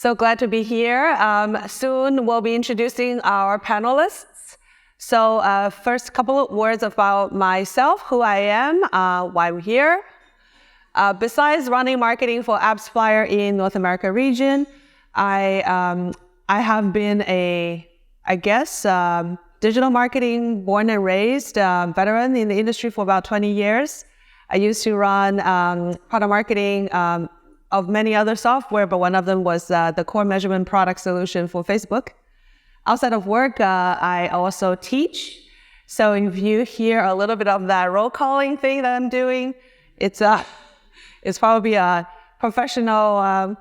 So glad to be here. Soon we'll be introducing our panelists. So first couple of words about myself, who I am, why I'm here. Besides running marketing for AppFlyers in North America region, I have been digital marketing born and raised veteran in the industry for about 20 years. I used to run product marketing of many other software, but one of them was the core measurement product solution for Facebook. Outside of work, I also teach. So if you hear a little bit of that roll calling thing that I'm doing, it's probably a professional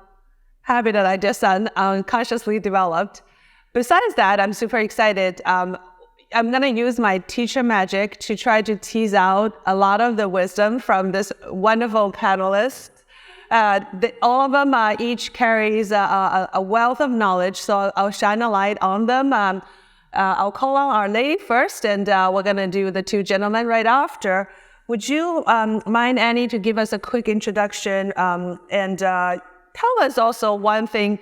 habit that I just unconsciously developed. Besides that, I'm super excited. I'm going to use my teacher magic to try to tease out a lot of the wisdom from this wonderful panelist. All of them each carries a wealth of knowledge, so I'll shine a light on them. I'll call on our lady first, and we're going to do the two gentlemen right after. Would you mind, Annie, to give us a quick introduction and tell us also one thing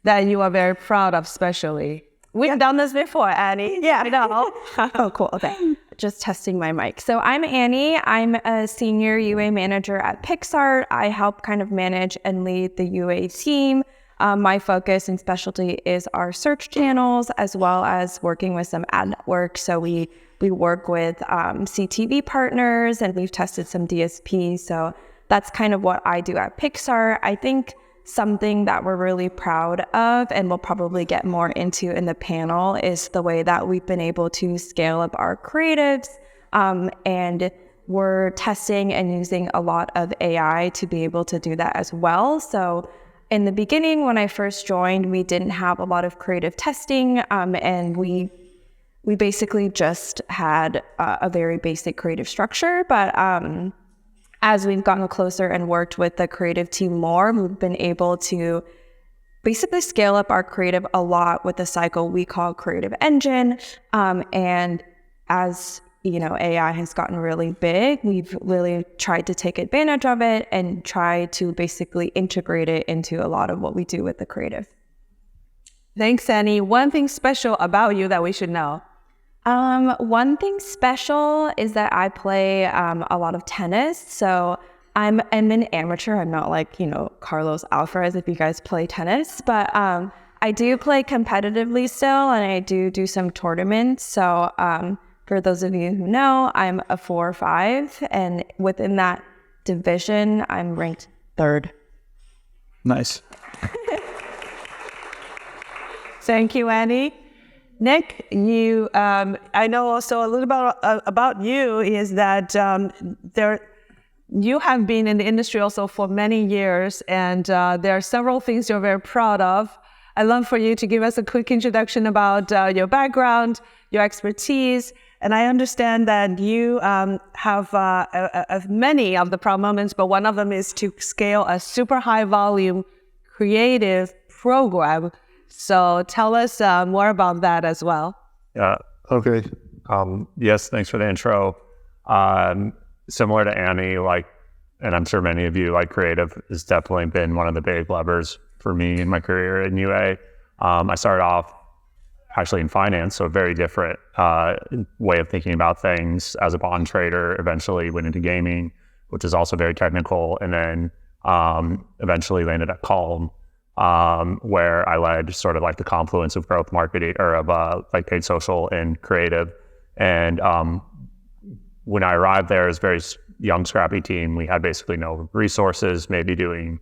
that you are very proud of, especially? We've done this before, Annie. Yeah. I know. Oh, cool. Okay. Just testing my mic. So I'm Annie. I'm a senior UA manager at Picsart. I help kind of manage and lead the UA team. My focus and specialty is our search channels, as well as working with some ad networks. So we work with CTV partners, and we've tested some DSPs. So that's kind of what I do at Picsart. I think something that we're really proud of, and we'll probably get more into in the panel, is the way that we've been able to scale up our creatives. And we're testing and using a lot of AI to be able to do that as well. So in the beginning, when I first joined, we didn't have a lot of creative testing, and we basically just had a very basic creative structure. But as we've gotten closer and worked with the creative team more, we've been able to basically scale up our creative a lot with a cycle we call Creative Engine. And as you know, AI has gotten really big, we've really tried to take advantage of it and try to basically integrate it into a lot of what we do with the creative. Thanks, Annie. One thing special about you that we should know. One thing special is that I play a lot of tennis. So I'm an amateur. I'm not like, Carlos Alcaraz if you guys play tennis, but I do play competitively still, and I do some tournaments. So for those of you who know, I'm a 4 or 5, and within that division, I'm ranked 3rd. Nice. Thank you, Annie. Nick, you, I know also a little bit about you is that you have been in the industry also for many years, and there are several things you're very proud of. I'd love for you to give us a quick introduction about your background, your expertise, and I understand that you have many of the proud moments, but one of them is to scale a super high volume creative program. So tell us more about that as well. Yeah, okay. Yes, thanks for the intro. Similar to Annie, and I'm sure many of you, creative has definitely been one of the big levers for me in my career in UA. I started off actually in finance, so a very different way of thinking about things. As a bond trader, eventually went into gaming, which is also very technical, and then eventually landed at Calm, where I led sort of the confluence of growth marketing, or of paid social and creative. And when I arrived there, it was a very young, scrappy team. We had basically no resources, maybe doing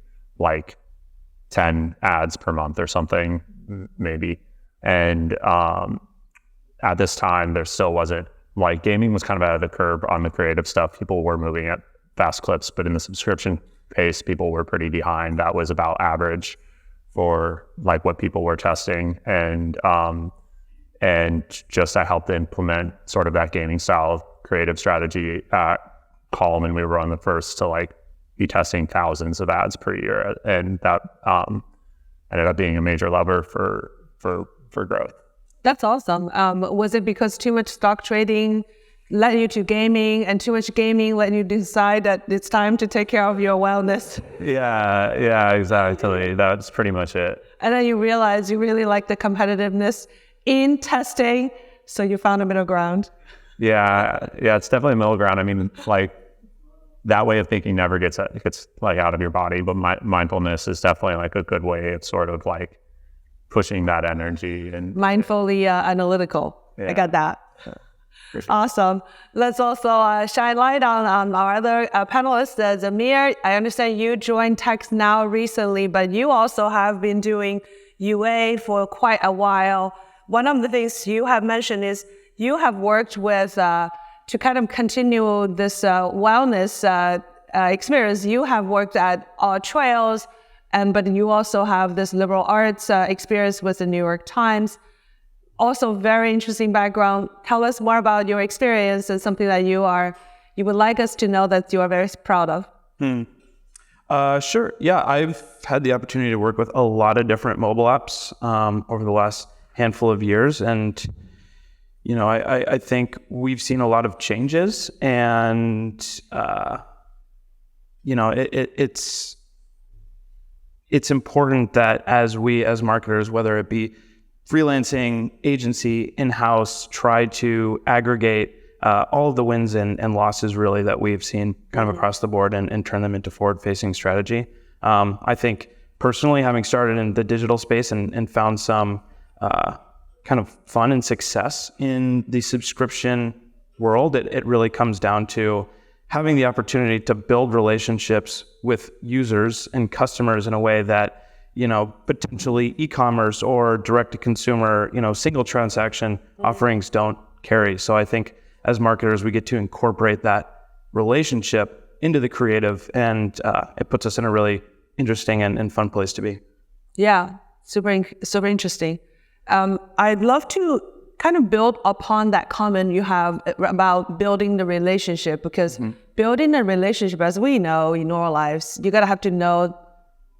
10 ads per month or something, maybe. And at this time, there still wasn't, gaming was kind of out of the curve on the creative stuff. People were moving at fast clips, but in the subscription pace, people were pretty behind. That was about average for what people were testing. And just I helped implement sort of that gaming style of creative strategy at Calm, and we were on the first to be testing thousands of ads per year, and that ended up being a major lever for growth. That's awesome. Was it because too much stock trading led you to gaming, and too much gaming led you to decide that it's time to take care of your wellness. Yeah, exactly. That's pretty much it. And then you realize you really like the competitiveness in testing, so you found a middle ground. Yeah, it's definitely a middle ground. I mean, like, that way of thinking never gets like out of your body, but mindfulness is definitely like a good way of sort of like pushing that energy and mindfully analytical. Yeah. I got that. Sure. Awesome. Let's also shine light on our other panelists. Zamir, I understand you joined Textnow recently, but you also have been doing UA for quite a while. One of the things you have mentioned is you have worked with, to kind of continue this wellness experience, you have worked at Trails, but you also have this liberal arts experience with the New York Times. Also very interesting background. Tell us more about your experience and something that you would like us to know that you are very proud of. Sure. Yeah, I've had the opportunity to work with a lot of different mobile apps over the last handful of years. And, you know, I think we've seen a lot of changes, and, you know, it's important that as marketers, whether it be freelancing, agency, in-house, try to aggregate all of the wins and losses really that we've seen kind of across the board and turn them into forward-facing strategy. I think personally, having started in the digital space and found some kind of fun and success in the subscription world, it really comes down to having the opportunity to build relationships with users and customers in a way that, you know, potentially e-commerce or direct-to-consumer, you know, single transaction offerings don't carry. So I think as marketers, we get to incorporate that relationship into the creative, and it puts us in a really interesting and fun place to be. Yeah, super interesting. I'd love to kind of build upon that comment you have about building the relationship, because building a relationship, as we know in our lives, you gotta have to know.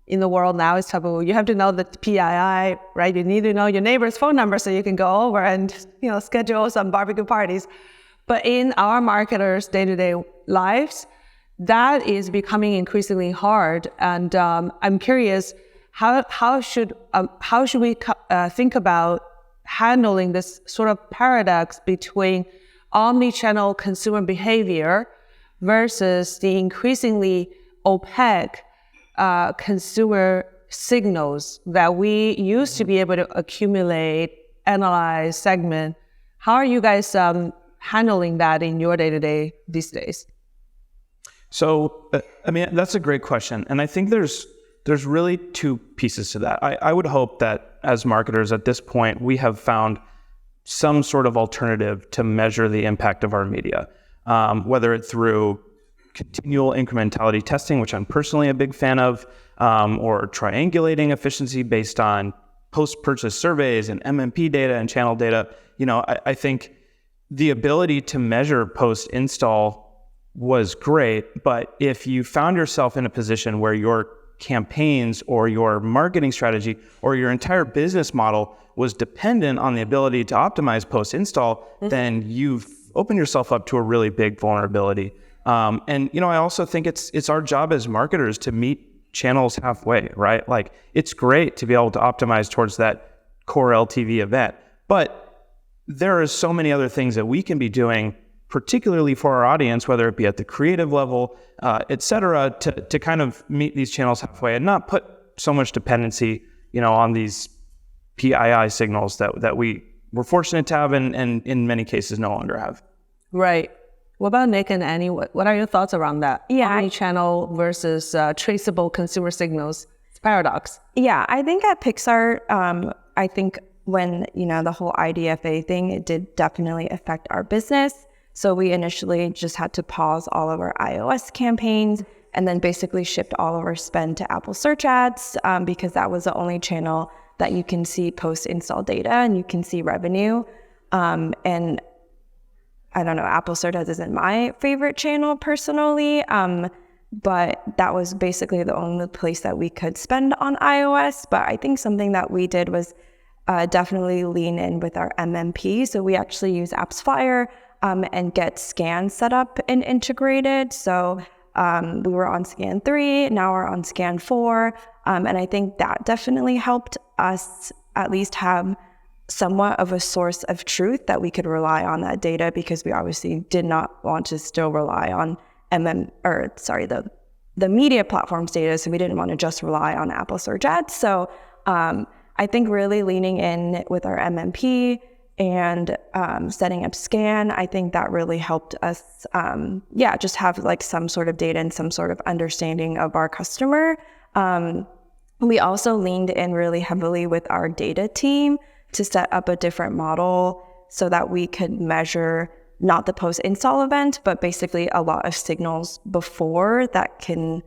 In the world now, it's taboo. You have to know the PII, right? You need to know your neighbor's phone number so you can go over and, you know, schedule some barbecue parties. But in our marketers' day-to-day lives, that is becoming increasingly hard. And I'm curious, how should we think about handling this sort of paradox between omnichannel consumer behavior versus the increasingly opaque consumer signals that we used to be able to accumulate, analyze, segment? How are you guys handling that in your day-to-day these days? So, I mean, that's a great question. And I think there's really two pieces to that. I would hope that as marketers at this point, we have found some sort of alternative to measure the impact of our media, whether it's through continual incrementality testing, which I'm personally a big fan of, or triangulating efficiency based on post-purchase surveys and MMP data and channel data. You know, I think the ability to measure post-install was great, but if you found yourself in a position where your campaigns or your marketing strategy or your entire business model was dependent on the ability to optimize post-install, then you've opened yourself up to a really big vulnerability. And, you know, I also think it's our job as marketers to meet channels halfway, right? Like, it's great to be able to optimize towards that core LTV event, but there are so many other things that we can be doing, particularly for our audience, whether it be at the creative level, et cetera, to kind of meet these channels halfway and not put so much dependency, you know, on these PII signals that we were fortunate to have and in many cases no longer have. Right. What about Nick and Annie? What are your thoughts around that? Yeah, omnichannel versus traceable consumer signals. It's a paradox. Yeah, I think at Picsart, I think when, you know, the whole IDFA thing, it did definitely affect our business. So we initially just had to pause all of our iOS campaigns and then basically shift all of our spend to Apple search ads, because that was the only channel that you can see post-install data and you can see revenue. And I don't know, Apple search ads isn't my favorite channel personally, but that was basically the only place that we could spend on iOS. But I think something that we did was definitely lean in with our MMP. So we actually use AppFlyers and get scan set up and integrated. So we were on scan 3, now we're on scan 4. And I think that definitely helped us at least have somewhat of a source of truth that we could rely on that data, because we obviously did not want to still rely on the media platform's data. So we didn't want to just rely on Apple search ads. So I think really leaning in with our MMP and setting up scan, I think that really helped us, just have like some sort of data and some sort of understanding of our customer. We also leaned in really heavily with our data team to set up a different model so that we could measure not the post-install event, but basically a lot of signals before that can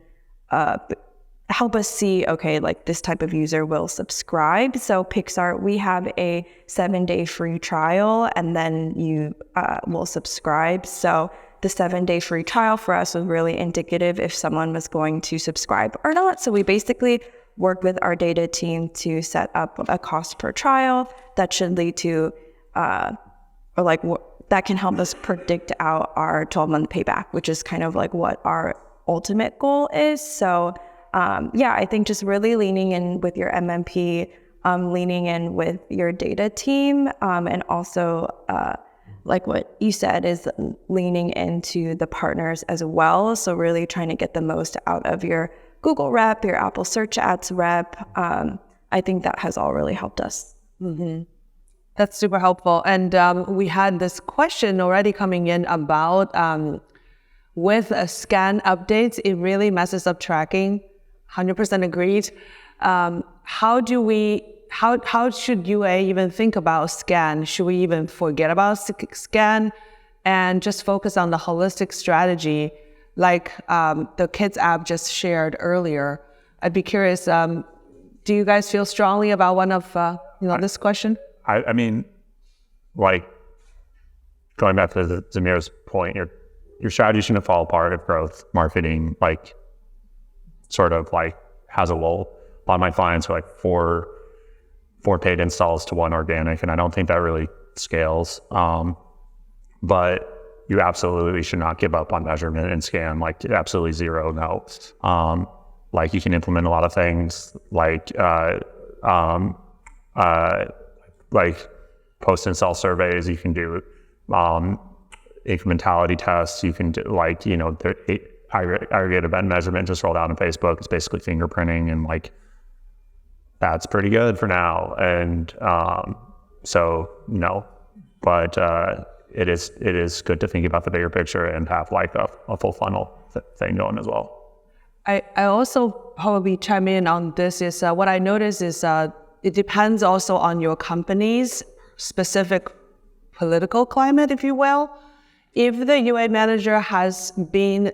help us see, okay, like this type of user will subscribe. So Picsart, we have a 7-day free trial, and then you will subscribe. So the 7-day free trial for us was really indicative if someone was going to subscribe or not. So we basically worked with our data team to set up a cost per trial that should lead to, that can help us predict out our 12-month payback, which is kind of like what our ultimate goal is. So I think just really leaning in with your MMP, leaning in with your data team, and also like what you said is leaning into the partners as well. So really trying to get the most out of your Google rep, your Apple search ads rep. I think that has all really helped us. Mm-hmm. That's super helpful. And we had this question already coming in about with scan updates, it really messes up tracking. 100% agreed. How should UA even think about scan? Should we even forget about scan and just focus on the holistic strategy like the kids app just shared earlier? I'd be curious, do you guys feel strongly about one of this question? I mean, like going back to Zamir's point, your strategy shouldn't fall apart if growth marketing like sort of like has a lull. A lot of my clients are like four paid installs to 1 organic, and I don't think that really scales. But you absolutely should not give up on measurement and scan, like absolutely zero, no. Like you can implement a lot of things like post-install surveys, you can do incrementality tests, you can do aggregate event measurement just rolled out on Facebook. It's basically fingerprinting, and like that's pretty good for now. And but it is good to think about the bigger picture and have like a full funnel thing going as well. I also probably chime in on this is what I notice is it depends also on your company's specific political climate, if you will. If the UA manager has been,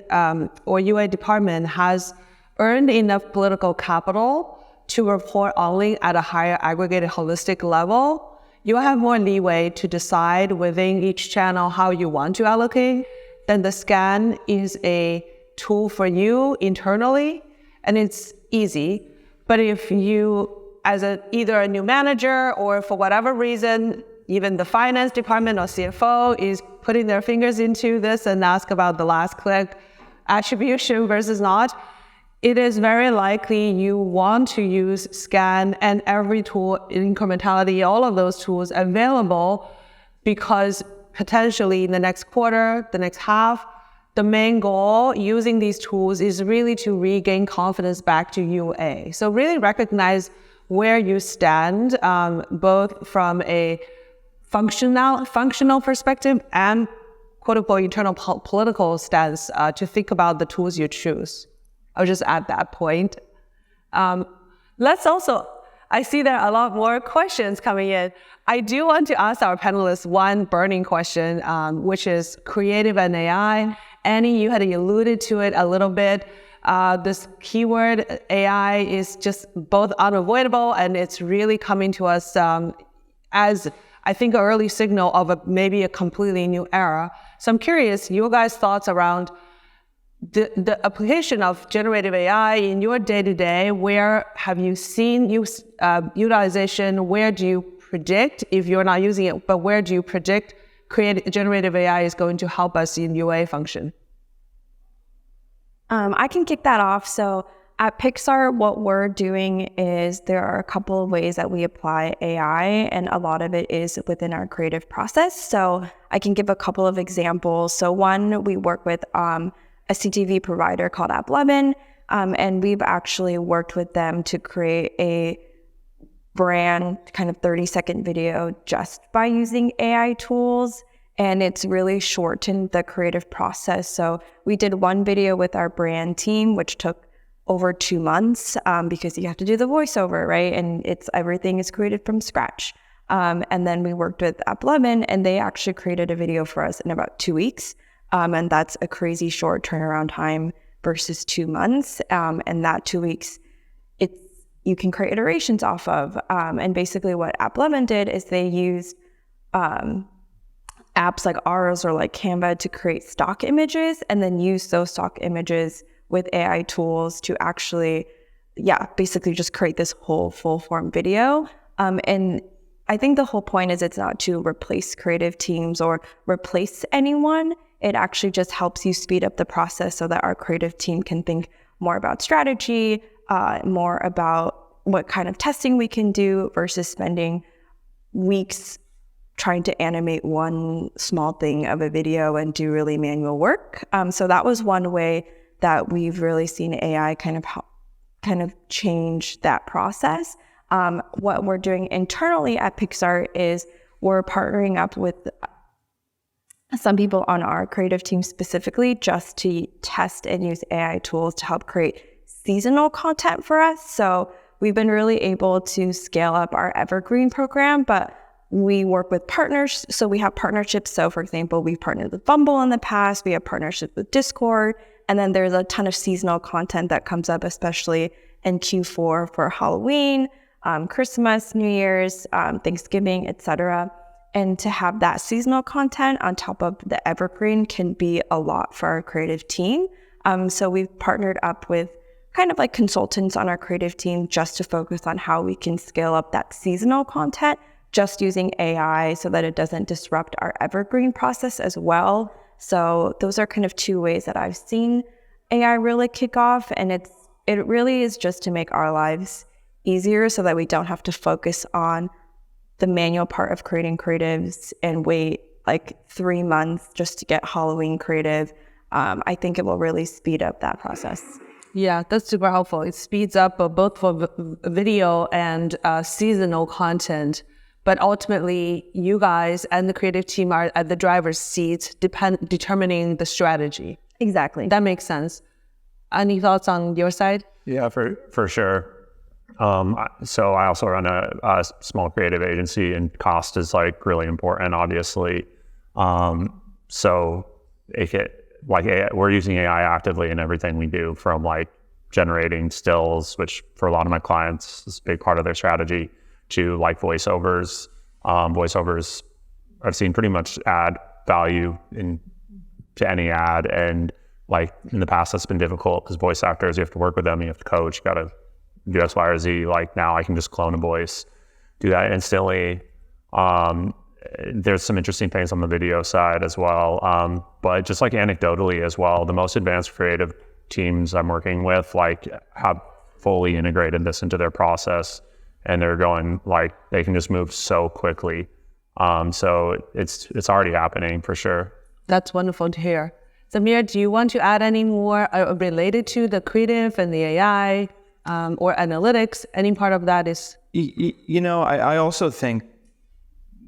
or UA department has earned enough political capital to report only at a higher aggregated holistic level, you have more leeway to decide within each channel how you want to allocate. Then the scan is a tool for you internally, and it's easy. But if you, as either a new manager or for whatever reason, even the finance department or CFO is putting their fingers into this and ask about the last click attribution versus not, it is very likely you want to use scan and every tool, incrementality, all of those tools available, because potentially in the next quarter, the next half, the main goal using these tools is really to regain confidence back to UA. So really recognize where you stand, both from a functional perspective and quote unquote internal political stance, to think about the tools you choose. I'll just add that point. Let's also, I see there are a lot more questions coming in. I do want to ask our panelists one burning question, which is creative and AI. Annie, you had alluded to it a little bit. This keyword AI is just both unavoidable, and it's really coming to us as, I think, an early signal of maybe a completely new era. So I'm curious, your guys' thoughts around the application of generative AI in your day-to-day. Where have you seen utilization? Where do you predict, if you're not using it, but where do you predict generative AI is going to help us in UA function? I can kick that off. So at Picsart, what we're doing is there are a couple of ways that we apply AI, and a lot of it is within our creative process. So I can give a couple of examples. So one, we work with a CTV provider called AppFlyers, and we've actually worked with them to create a brand kind of 30-second video just by using AI tools. And it's really shortened the creative process. So we did one video with our brand team, which took over 2 months because you have to do the voiceover, right? And everything is created from scratch. And then we worked with AppFlyers, and they actually created a video for us in about 2 weeks. And that's a crazy short turnaround time versus 2 months. And that 2 weeks, you can create iterations off of. And basically what AppFlyers did is they used apps like ours or like Canva to create stock images, and then use those stock images with AI tools to actually, basically just create this whole full form video. And I think the whole point is it's not to replace creative teams or replace anyone. It actually just helps you speed up the process so that our creative team can think more about strategy, more about what kind of testing we can do versus spending weeks trying to animate one small thing of a video and do really manual work. So that was one way that we've really seen AI kind of change that process. What we're doing internally at Picsart is we're partnering up with some people on our creative team specifically just to test and use AI tools to help create seasonal content for us. So we've been really able to scale up our evergreen program, but we work with partners. So we have partnerships. So for example, we've partnered with Bumble in the past. We have partnerships with Discord. And then there's a ton of seasonal content that comes up, especially in Q4 for Halloween, Christmas, New Year's, Thanksgiving, etc. And to have that seasonal content on top of the evergreen can be a lot for our creative team. So we've partnered up with kind of like consultants on our creative team just to focus on how we can scale up that seasonal content just using AI so that it doesn't disrupt our evergreen process as well. So those are kind of two ways that I've seen AI really kick off. And it really is just to make our lives easier so that we don't have to focus on the manual part of creating creatives and wait like 3 months just to get Halloween creative. I think it will really speed up that process. Yeah, that's super helpful. It speeds up both for video and seasonal content. But ultimately, you guys and the creative team are at the driver's seat, determining the strategy. Exactly. That makes sense. Any thoughts on your side? Yeah, for sure. So I also run a small creative agency, and cost is like really important, obviously. So we're using AI actively in everything we do, from like generating stills, which for a lot of my clients is a big part of their strategy, to like voiceovers. Voiceovers I've seen pretty much add value to any ad, and like in the past that's been difficult because voice actors, you have to work with them, you have to coach, you gotta do X, Y, or Z. Like now I can just clone a voice, do that instantly. There's some interesting things on the video side as well. But just like anecdotally as well, the most advanced creative teams I'm working with like have fully integrated this into their process, and they're going like they can just move so quickly. So it's already happening for sure. That's wonderful to hear. Zamir, do you want to add any more related to the creative and the AI or analytics? Any part of that is? I also think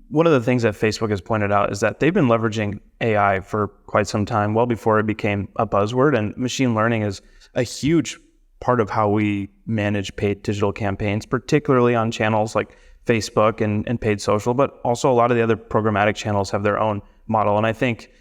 one of the things that Facebook has pointed out is that they've been leveraging AI for quite some time, well before it became a buzzword, and machine learning is a huge part of how we manage paid digital campaigns, particularly on channels like Facebook and paid social, but also a lot of the other programmatic channels have their own model. And I think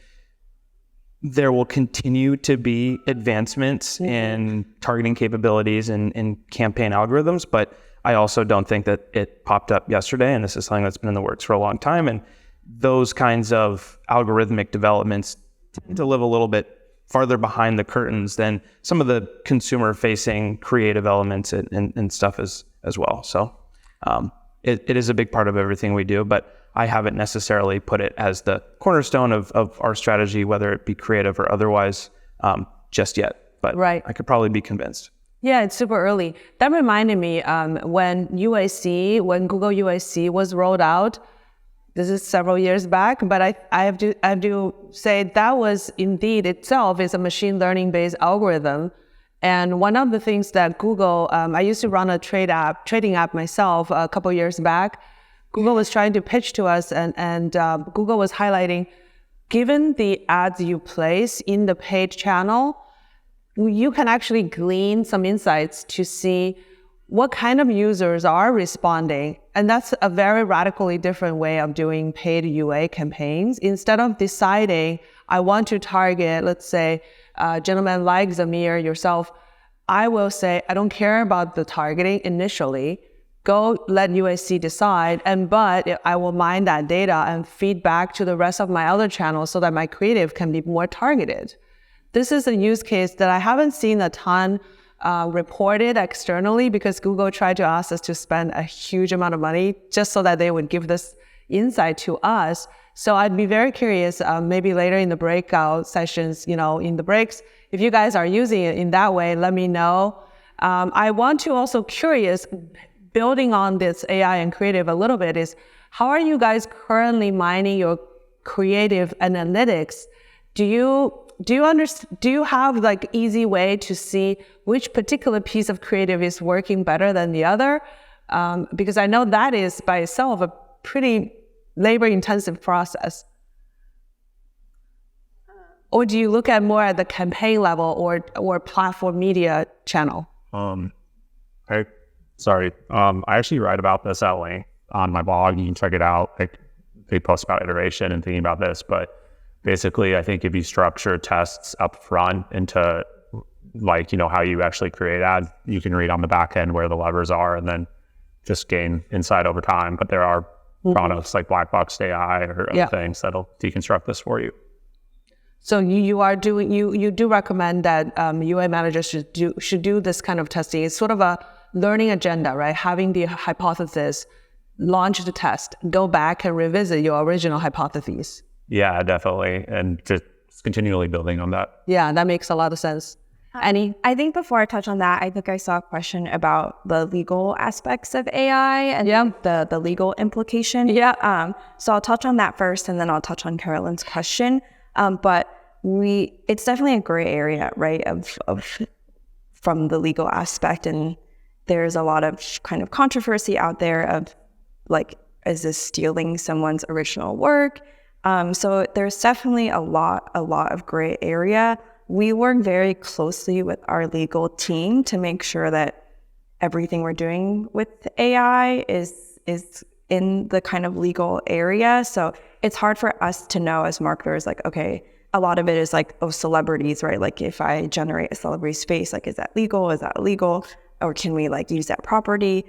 there will continue to be advancements in targeting capabilities and campaign algorithms, but I also don't think that it popped up yesterday, and this is something that's been in the works for a long time. And those kinds of algorithmic developments tend to live a little bit farther behind the curtains than some of the consumer-facing creative elements and stuff as well. So, it is a big part of everything we do, but I haven't necessarily put it as the cornerstone of our strategy, whether it be creative or otherwise, just yet. But Right. I could probably be convinced. Yeah, it's super early. That reminded me when Google UAC was rolled out. This is several years back, but I have to say that was indeed itself is a machine learning based algorithm. And one of the things that Google, I used to run a trading app myself a couple years back. Google was trying to pitch to us, and Google was highlighting, given the ads you place in the paid channel, you can actually glean some insights to see what kind of users are responding. And that's a very radically different way of doing paid UA campaigns. Instead of deciding, I want to target, let's say, a gentleman like Zamir, yourself, I will say, I don't care about the targeting initially. Go let UAC decide, but I will mine that data and feed back to the rest of my other channels so that my creative can be more targeted. This is a use case that I haven't seen a ton reported externally because Google tried to ask us to spend a huge amount of money just so that they would give this insight to us. So I'd be very curious, maybe later in the breakout sessions, in the breaks, if you guys are using it in that way, let me know. I want to also curious, building on this AI and creative a little bit, is how are you guys currently mining your creative analytics? Do you have like easy way to see which particular piece of creative is working better than the other? Because I know that is by itself a pretty labor-intensive process. Or do you look at more at the campaign level or platform media channel? I actually write about this at length on my blog. You can check it out. They post about iteration and thinking about this, but basically, I think if you structure tests up front into how you actually create ads, you can read on the back end where the levers are and then just gain insight over time. But there are products like Black Box AI or other things that'll deconstruct this for you. So you do recommend that UA managers should do this kind of testing. It's sort of a learning agenda, right? Having the hypothesis, launch the test, go back and revisit your original hypotheses. Yeah, definitely. And just continually building on that. Yeah, that makes a lot of sense. Annie? I think before I touch on that, I think I saw a question about the legal aspects of AI and the legal implication. Yeah. So I'll touch on that first, and then I'll touch on Carolin's question. But it's definitely a gray area, right, of from the legal aspect. And there's a lot of kind of controversy out there of is this stealing someone's original work? So there's definitely a lot of gray area. We work very closely with our legal team to make sure that everything we're doing with AI is in the kind of legal area. So it's hard for us to know as marketers, okay, a lot of it is celebrities, right? If I generate a celebrity's face, is that legal? Is that illegal? Or can we use that property?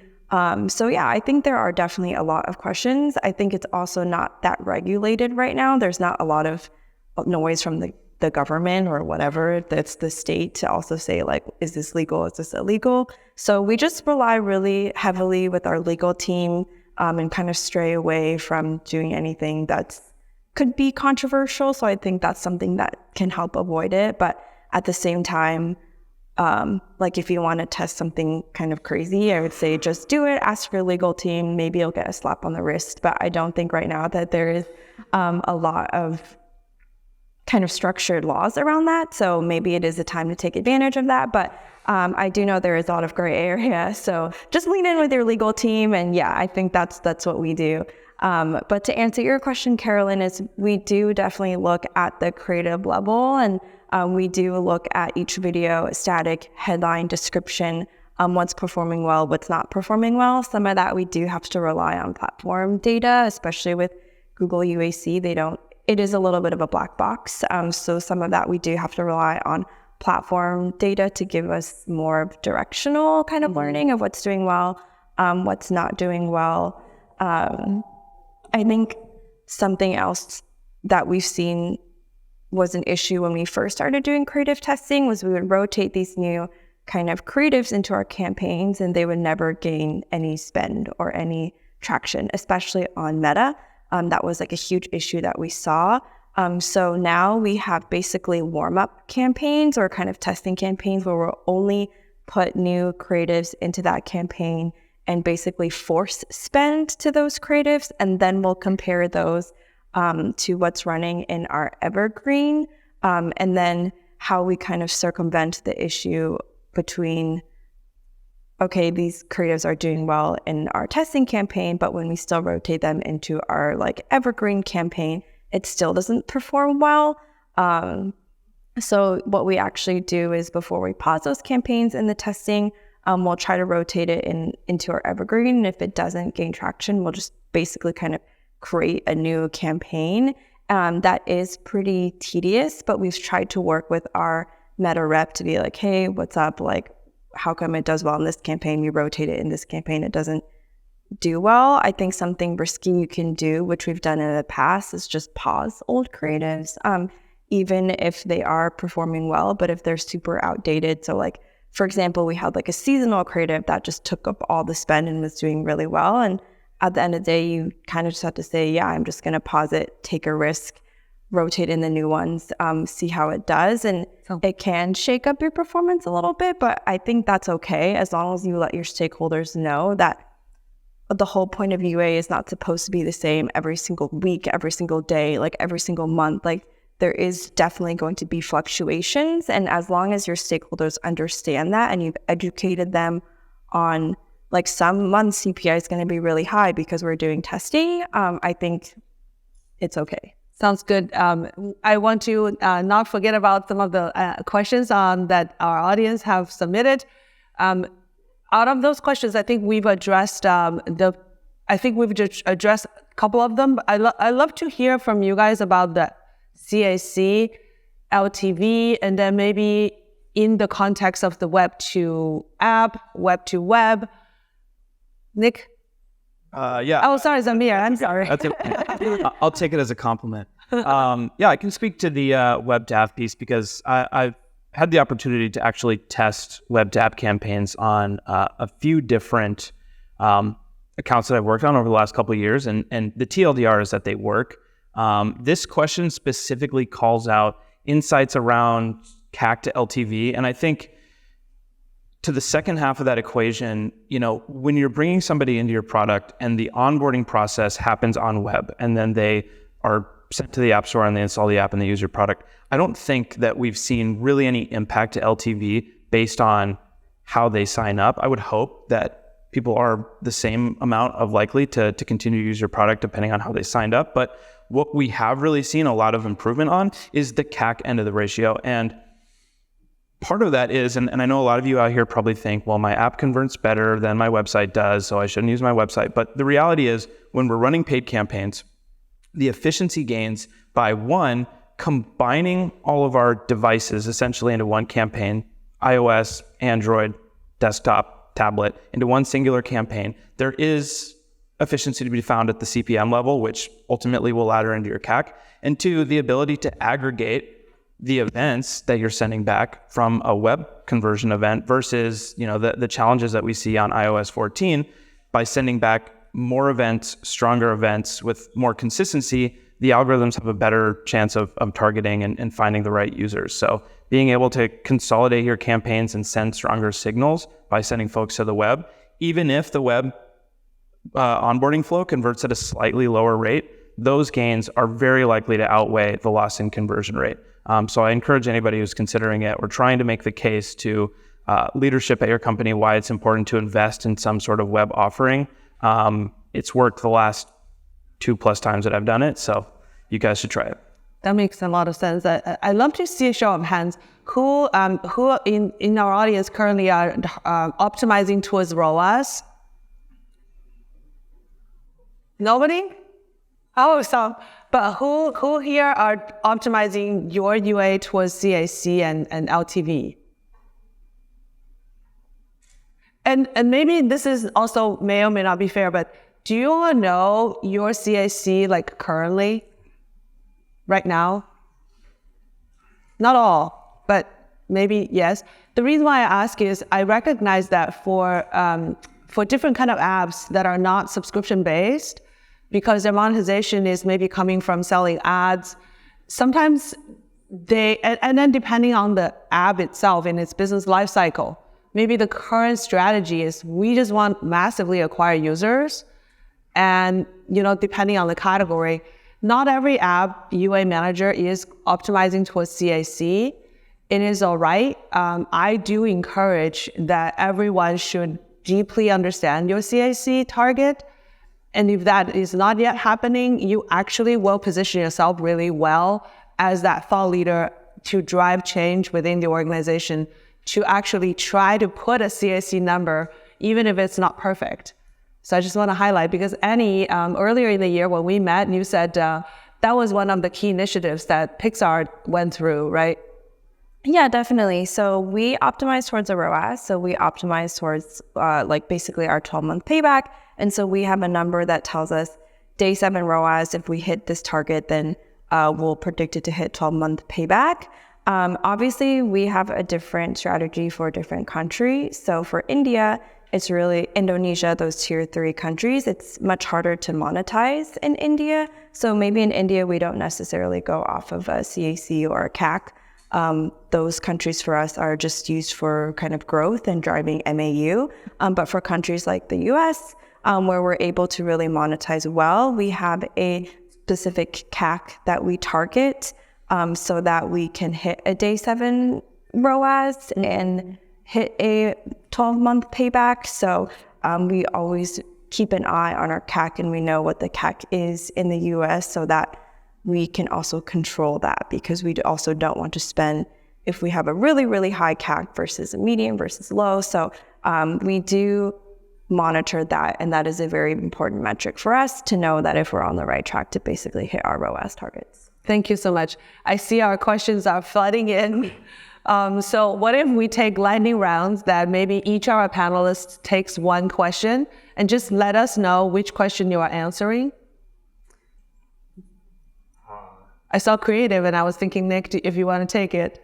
So yeah, I think there are definitely a lot of questions. I think it's also not that regulated right now. There's not a lot of noise from the government or whatever that's the state to also say is this legal? Is this illegal? So we just rely really heavily with our legal team and kind of stray away from doing anything that could be controversial. So I think that's something that can help avoid it. But at the same time, if you want to test something kind of crazy, I would say just do it, ask your legal team, maybe you'll get a slap on the wrist. But I don't think right now that there is a lot of kind of structured laws around that. So maybe it is a time to take advantage of that. But I do know there is a lot of gray area. So just lean in with your legal team. And yeah, I think that's what we do. But to answer your question, Carolin, is we do definitely look at the creative level, and we do look at each video, static, headline, description, what's performing well, what's not performing well. Some of that we do have to rely on platform data, especially with Google UAC. It is a little bit of a black box. So some of that we do have to rely on platform data to give us more directional kind of learning of what's doing well, what's not doing well. I think something else that we've seen was an issue when we first started doing creative testing was we would rotate these new kind of creatives into our campaigns and they would never gain any spend or any traction, especially on Meta. That was like a huge issue that we saw. So now we have basically warm-up campaigns or kind of testing campaigns where we'll only put new creatives into that campaign and basically force spend to those creatives. And then we'll compare those to what's running in our evergreen. And then how we kind of circumvent the issue between, okay, these creatives are doing well in our testing campaign, but when we still rotate them into our like evergreen campaign, it still doesn't perform well. So what we actually do is before we pause those campaigns in the testing, we'll try to rotate it into our evergreen. And if it doesn't gain traction, we'll just basically kind of create a new campaign. That is pretty tedious, but we've tried to work with our Meta rep to be like, hey, what's up? Like, how come it does well in this campaign? You rotate it in this campaign, it doesn't do well. I think something risky you can do, which we've done in the past, is just pause old creatives, even if they are performing well, but if they're super outdated. So like, for example, we had like a seasonal creative that just took up all the spend and was doing really well. And at the end of the day, you kind of just have to say, yeah, I'm just going to pause it, take a risk, rotate in the new ones, see how it does. And it can shake up your performance a little bit, but I think that's okay as long as you let your stakeholders know that the whole point of UA is not supposed to be the same every single week, every single day, like every single month. Like there is definitely going to be fluctuations. And as long as your stakeholders understand that and you've educated them on like some months CPI is going to be really high because we're doing testing, I think it's okay. Sounds good. I want to not forget about some of the questions that our audience have submitted. Out of those questions, I think we've addressed addressed a couple of them. I love to hear from you guys about the CAC, LTV, and then maybe in the context of the web to app, web to web. Nick? Yeah. Oh, sorry, Zamir. I'm sorry. I'll take it as a compliment. Yeah, I can speak to the web to app piece because I've had the opportunity to actually test web to app campaigns on a few different accounts that I've worked on over the last couple of years, and the TLDR is that they work. This question specifically calls out insights around CAC to LTV, and I think to the second half of that equation, when you're bringing somebody into your product and the onboarding process happens on web, and then they are sent to the App Store and they install the app and they use your product, I don't think that we've seen really any impact to LTV based on how they sign up. I would hope that people are the same amount of likely to continue to use your product depending on how they signed up. But what we have really seen a lot of improvement on is the CAC end of the ratio. And part of that is, and I know a lot of you out here probably think, well, my app converts better than my website does, so I shouldn't use my website. But the reality is, when we're running paid campaigns, the efficiency gains by one, combining all of our devices essentially into one campaign, iOS, Android, desktop, tablet, into one singular campaign, there is efficiency to be found at the CPM level, which ultimately will ladder into your CAC. And two, the ability to aggregate the events that you're sending back from a web conversion event versus, the challenges that we see on iOS 14 by sending back more events, stronger events with more consistency. The algorithms have a better chance of targeting and finding the right users. So being able to consolidate your campaigns and send stronger signals by sending folks to the web, even if the web onboarding flow converts at a slightly lower rate, those gains are very likely to outweigh the loss in conversion rate. So I encourage anybody who's considering it or trying to make the case to leadership at your company why it's important to invest in some sort of web offering. It's worked the last 2+ times that I've done it, so you guys should try it. That makes a lot of sense. I love to see a show of hands. Who in our audience currently are optimizing towards ROAS? Nobody? Oh, so, but who here are optimizing your UA towards CAC and LTV? And maybe this is also may or may not be fair, but do you all know your CAC like currently, right now? Not all, but maybe yes. The reason why I ask is I recognize that for for different kind of apps that are not subscription based, because their monetization is maybe coming from selling ads. Sometimes and then depending on the app itself and its business life cycle, maybe the current strategy is we just want massively acquire users. And, depending on the category, not every app UA manager is optimizing towards CAC. It is all right. I do encourage that everyone should deeply understand your CAC target. And if that is not yet happening, you actually will position yourself really well as that thought leader to drive change within the organization, to actually try to put a CAC number, even if it's not perfect. So I just want to highlight, because Annie, earlier in the year when we met, you said that was one of the key initiatives that Picsart went through, right? Yeah, definitely. So we optimize towards a ROAS. So we optimize towards basically our 12-month payback. And so we have a number that tells us day 7 ROAS, if we hit this target, then we'll predict it to hit 12-month payback. Obviously, we have a different strategy for different countries. So for India, it's really Indonesia, those tier 3 countries. It's much harder to monetize in India. So maybe in India, we don't necessarily go off of a CAC or a CAC. Those countries for us are just used for kind of growth and driving MAU. But for countries like the US, where we're able to really monetize well, we have a specific CAC that we target so that we can hit a day 7 ROAS and hit a 12-month payback. So we always keep an eye on our CAC, and we know what the CAC is in the US so that we can also control that, because we also don't want to spend if we have a really, really high CAC versus a medium versus low. So we do monitor that, and that is a very important metric for us to know that if we're on the right track to basically hit our ROAS targets. Thank you so much. I see our questions are flooding in. So what if we take lightning rounds, that maybe each of our panelists takes one question and just let us know which question you are answering? I saw creative and I was thinking, Nick, if you want to take it.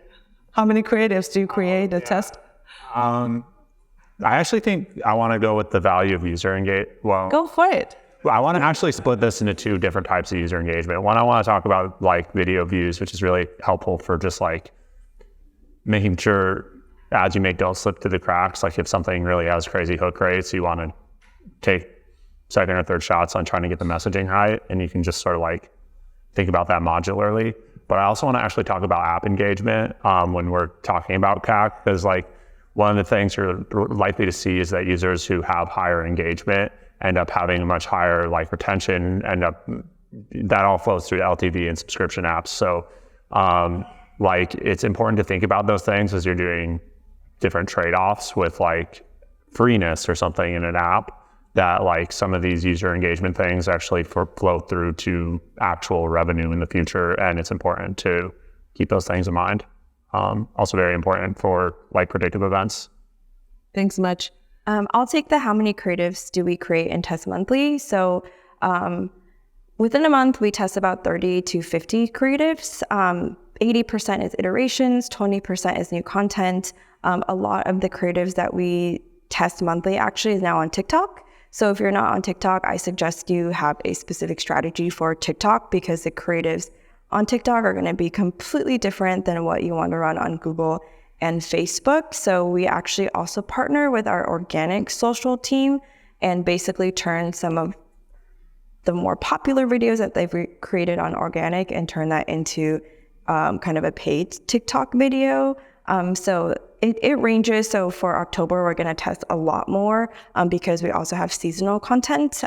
How many creatives do you create a test? I actually think I want to go with the value of user engagement. Well, go for it. I want to actually split this into 2 different types of user engagement. One, I want to talk about video views, which is really helpful for just making sure ads you make don't slip through the cracks. If something really has crazy hook rates, you want to take second or third shots on trying to get the messaging right, and you can just sort of think about that modularly. But I also want to actually talk about app engagement when we're talking about CAC, because one of the things you're likely to see is that users who have higher engagement end up having a much higher retention, that all flows through LTV and subscription apps. So it's important to think about those things as you're doing different trade-offs with freeness or something in an app, that some of these user engagement things actually flow through to actual revenue in the future. And it's important to keep those things in mind. Also very important for predictive events. Thanks much. I'll take the how many creatives do we create and test monthly. So within a month, we test about 30 to 50 creatives. 80% is iterations, 20% is new content. A lot of the creatives that we test monthly actually is now on TikTok. So if you're not on TikTok, I suggest you have a specific strategy for TikTok, because the creatives on TikTok are going to be completely different than what you want to run on Google and Facebook. So we actually also partner with our organic social team and basically turn some of the more popular videos that they've created on organic and turn that into kind of a paid TikTok video. So it ranges. So for October, we're going to test a lot more because we also have seasonal content.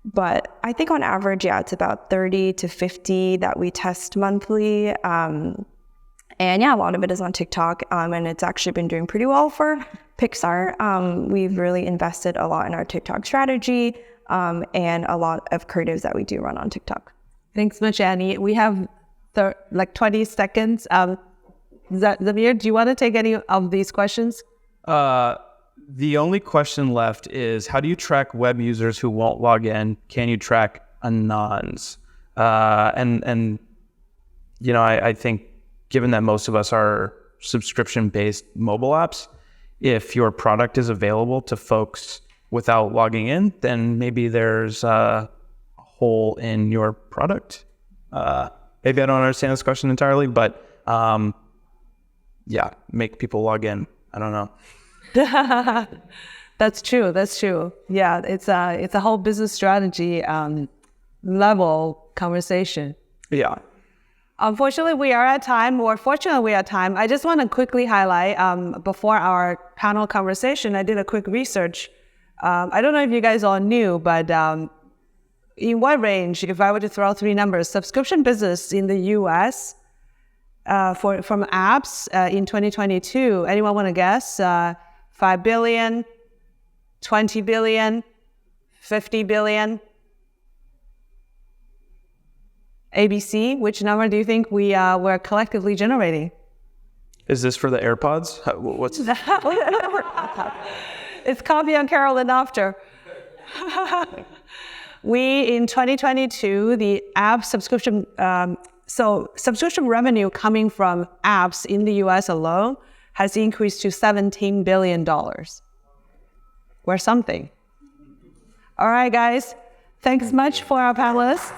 But I think on average, it's about 30 to 50 that we test monthly. And a lot of it is on TikTok. And it's actually been doing pretty well for Picsart. We've really invested a lot in our TikTok strategy and a lot of creatives that we do run on TikTok. Thanks much, Annie. We have 20 seconds. Zamir, do you want to take any of these questions? The only question left is, how do you track web users who won't log in? Can you track anons? I think given that most of us are subscription-based mobile apps, if your product is available to folks without logging in, then maybe there's a hole in your product. Maybe I don't understand this question entirely, but yeah, make people log in. I don't know. That's true. Yeah, it's a whole business strategy level conversation. Yeah. Unfortunately, we are at time, or fortunately, we are at time. I just want to quickly highlight, before our panel conversation, I did a quick research. I don't know if you guys all knew, but in what range, if I were to throw 3 numbers, subscription business in the US from apps in 2022, anyone want to guess? 5 billion, 20 billion, 50 billion? ABC, which number do you think we're collectively generating? Is this for the AirPods? What's It's copy on Carolin after. We, in 2022, the app subscription, so subscription revenue coming from apps in the US alone has increased to $17 billion. We're something. All right, guys. Thanks much for our panelists.